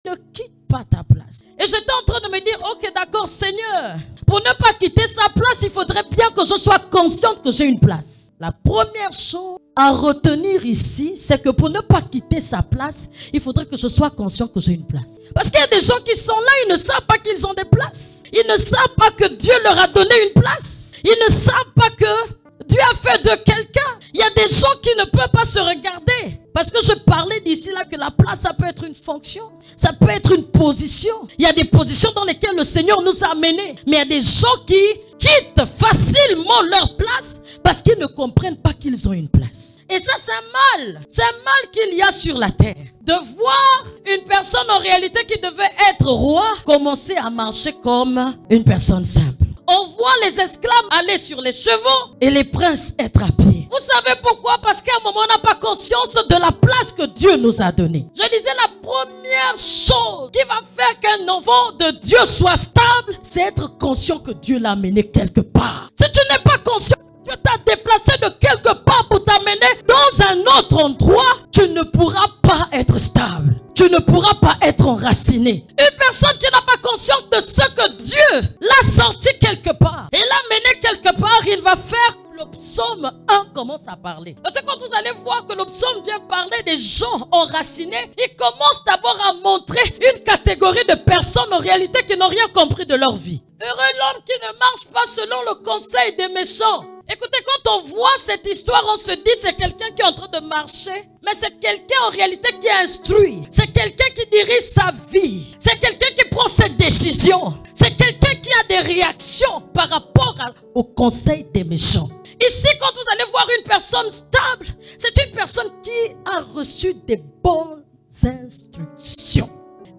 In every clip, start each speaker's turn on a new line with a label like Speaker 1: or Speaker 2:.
Speaker 1: Ne quitte pas ta place. Et j'étais en train de me dire, ok, d'accord, Seigneur, pour ne pas quitter sa place, il faudrait bien que je sois consciente que j'ai une place. La première chose à retenir ici, c'est que pour ne pas quitter sa place, il faudrait que je sois conscient que j'ai une place. Parce qu'il y a des gens qui sont là, ils ne savent pas qu'ils ont des places. Ils ne savent pas que Dieu leur a donné une place. Ils ne savent pas que Dieu a fait de quelqu'un. Il y a des gens qui ne peuvent pas se regarder. Parce que je parlais d'ici là que la place, ça peut être une fonction. Ça peut être une position. Il y a des positions dans lesquelles le Seigneur nous a amenés. Mais il y a des gens qui quittent facilement leur place parce qu'ils ne comprennent pas qu'ils ont une place. Et ça, c'est un mal. C'est un mal qu'il y a sur la terre. De voir une personne en réalité qui devait être roi commencer à marcher comme une personne simple. On voit les esclaves aller sur les chevaux et les princes être à pied. Vous savez pourquoi? Parce qu'à un moment, on n'a pas conscience de la place que Dieu nous a donnée. Je disais, la première chose qui va faire qu'un enfant de Dieu soit stable, c'est être conscient que Dieu l'a amené quelque part. Si tu n'es pas conscient, Dieu t'a déplacé de quelque part pour t'amener dans un autre endroit, tu ne pourras pas être stable. Tu ne pourras pas être enraciné. Une personne qui n'a pas conscience de ce que Dieu l'a sorti quelque part et l'a mené quelque part, il va faire. Le psaume 1 commence à parler. Parce que quand vous allez voir que le psaume vient parler des gens enracinés, il commence d'abord à montrer une catégorie de personnes en réalité qui n'ont rien compris de leur vie. Heureux l'homme qui ne marche pas selon le conseil des méchants. Écoutez, quand on voit cette histoire, on se dit c'est quelqu'un qui est en train de marcher, mais c'est quelqu'un en réalité qui est instruit. C'est quelqu'un qui dirige sa vie. C'est quelqu'un qui prend ses décisions. C'est quelqu'un qui a des réactions par rapport au conseil des méchants. Ici, quand vous allez voir une personne stable, c'est une personne qui a reçu des bonnes instructions.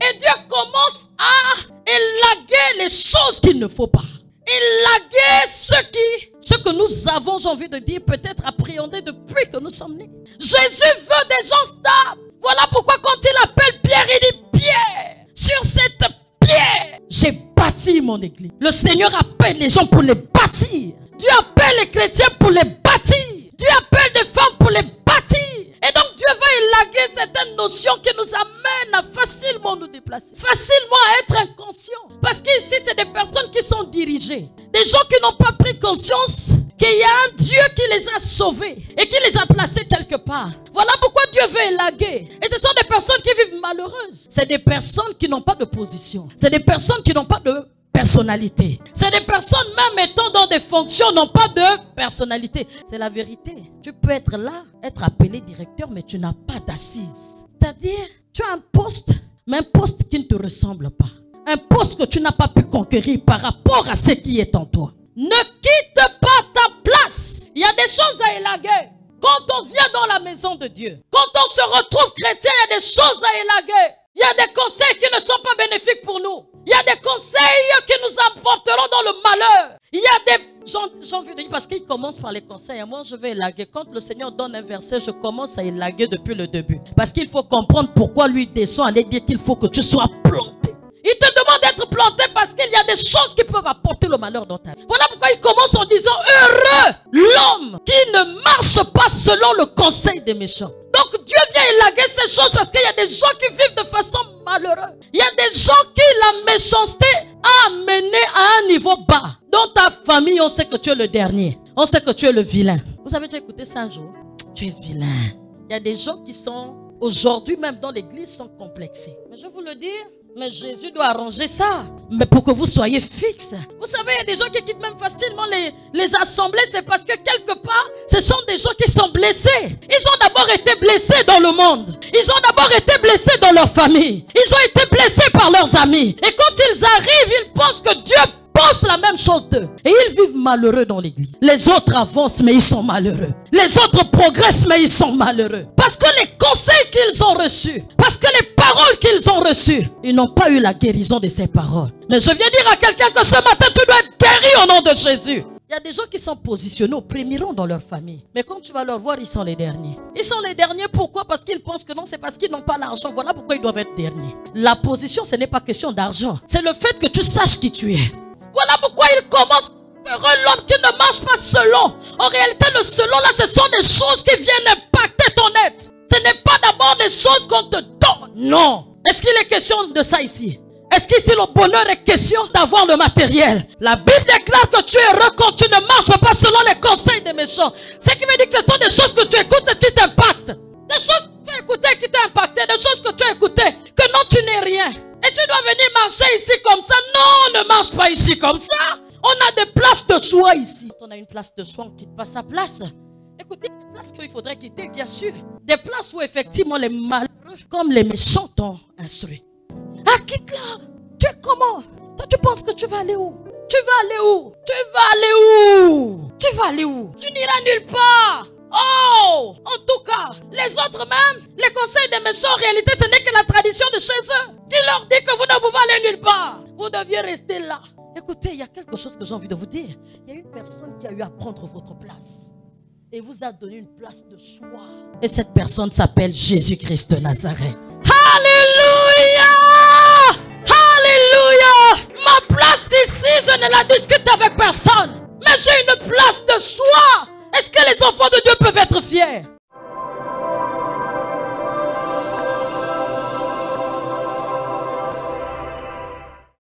Speaker 1: Et Dieu commence à élaguer les choses qu'il ne faut pas. Élaguer ce que nous avons, j'ai envie de dire, peut-être appréhendé depuis que nous sommes nés. Jésus veut des gens stables. Voilà pourquoi quand il appelle Pierre, il dit Pierre, sur cette pierre, j'ai bâti mon église. Le Seigneur appelle les gens pour les bâtir. Dieu appelle les chrétiens pour les bâtir. Dieu appelle des femmes pour les bâtir. Et donc Dieu va élaguer certaines notions qui nous amènent à facilement nous déplacer. Facilement à être inconscients. Parce qu'ici, c'est des personnes qui sont dirigées. Des gens qui n'ont pas pris conscience qu'il y a un Dieu qui les a sauvés et qui les a placés quelque part. Voilà pourquoi Dieu veut élaguer. Et ce sont des personnes qui vivent malheureuses. C'est des personnes qui n'ont pas de position. C'est des personnes qui n'ont pas de personnalité. C'est des personnes même étant dans des fonctions n'ont pas de personnalité. C'est la vérité. Tu peux être là, être appelé directeur, mais tu n'as pas d'assise. C'est-à-dire, tu as un poste, mais un poste qui ne te ressemble pas. Un poste que tu n'as pas pu conquérir par rapport à ce qui est en toi. Ne quitte pas ta place. Il y a des choses à élaguer. Quand on vient dans la maison de Dieu, quand on se retrouve chrétien, il y a des choses à élaguer. Il y a des conseils qui ne sont pas bénéfiques pour nous. Il y a des conseils qui nous emporteront dans le malheur. Il y a des... J'ai envie de dire, parce qu'il commence par les conseils. Moi, je vais élaguer. Quand le Seigneur donne un verset, je commence à élaguer depuis le début. Parce qu'il faut comprendre pourquoi lui descend à aller dire qu'il faut que tu sois planté. Il te demande d'être planté parce qu'il y a des choses qui peuvent apporter le malheur dans ta vie. Voilà pourquoi il commence en disant « Heureux l'homme qui ne marche pas selon le conseil des méchants ». Donc Dieu vient élaguer ces choses parce qu'il y a des gens qui vivent de façon malheureuse. Il y a des gens qui la méchanceté a amené à un niveau bas. Dans ta famille, on sait que tu es le dernier. On sait que tu es le vilain. Vous avez déjà écouté ça un jour? Tu es vilain. Il y a des gens qui sont, aujourd'hui même dans l'église, sont complexés. Mais je vais vous le dire, mais Jésus doit arranger ça. Mais pour que vous soyez fixe. Vous savez, il y a des gens qui quittent même facilement les assemblées. C'est parce que quelque part, ce sont des gens qui sont blessés. Ils ont d'abord été blessés dans le monde. Ils ont d'abord été blessés dans leur famille. Ils ont été blessés par leurs amis. Et quand ils arrivent, ils pensent que Dieu pense la même chose d'eux. Et ils vivent malheureux dans l'église. Les autres avancent, mais ils sont malheureux. Les autres progressent, mais ils sont malheureux. Parce que les conseils qu'ils ont reçus, parce que les paroles qu'ils ont reçues, ils n'ont pas eu la guérison de ces paroles. Mais je viens dire à quelqu'un que ce matin, tu dois être guéri au nom de Jésus. Il y a des gens qui sont positionnés au premier rang dans leur famille. Mais quand tu vas leur voir, ils sont les derniers. Ils sont les derniers, pourquoi? Parce qu'ils pensent que non, c'est parce qu'ils n'ont pas l'argent. Voilà pourquoi ils doivent être derniers. La position, ce n'est pas question d'argent. C'est le fait que tu saches qui tu es. Voilà pourquoi il commence. Heureux l'homme qui ne marche pas selon. En réalité, le selon là, ce sont des choses qui viennent impacter ton être. Ce n'est pas d'abord des choses qu'on te donne. Non. Est-ce qu'il est question de ça ici? Est-ce qu'ici le bonheur est question d'avoir le matériel? La Bible déclare que tu es heureux quand tu ne marches pas selon les conseils des méchants. Ce qui veut dire que ce sont des choses que tu écoutes et qui t'impactent. Des choses que tu as écoutées qui t'ont impacté. Des choses que tu as écoutées que non, tu n'es rien. Et tu dois venir marcher ici comme ça. Non, ne marche pas ici comme ça. On a des places de choix ici. Quand on a une place de choix, on ne quitte pas sa place. Écoutez, des places qu'il faudrait quitter, bien sûr. Des places où effectivement les malheureux, comme les méchants, t'ont instruit. Ah, quitte-la. Tu es comment? Toi, tu penses que tu vas aller où? Tu vas aller où? Tu vas aller où? Tu vas aller où? Tu n'iras nulle part. Oh! En tout cas, les autres même, les conseils des méchants, en réalité, ce n'est que la tradition de chez eux. Tu leur dis que vous ne pouvez aller nulle part. Vous deviez rester là. Écoutez, il y a quelque chose que j'ai envie de vous dire. Il y a une personne qui a eu à prendre votre place et vous a donné une place de choix. Et cette personne s'appelle Jésus-Christ de Nazareth. Alléluia! Alléluia! Ma place ici, je ne la discute avec personne. Mais j'ai une place de choix. Est-ce que les enfants de Dieu peuvent être fiers?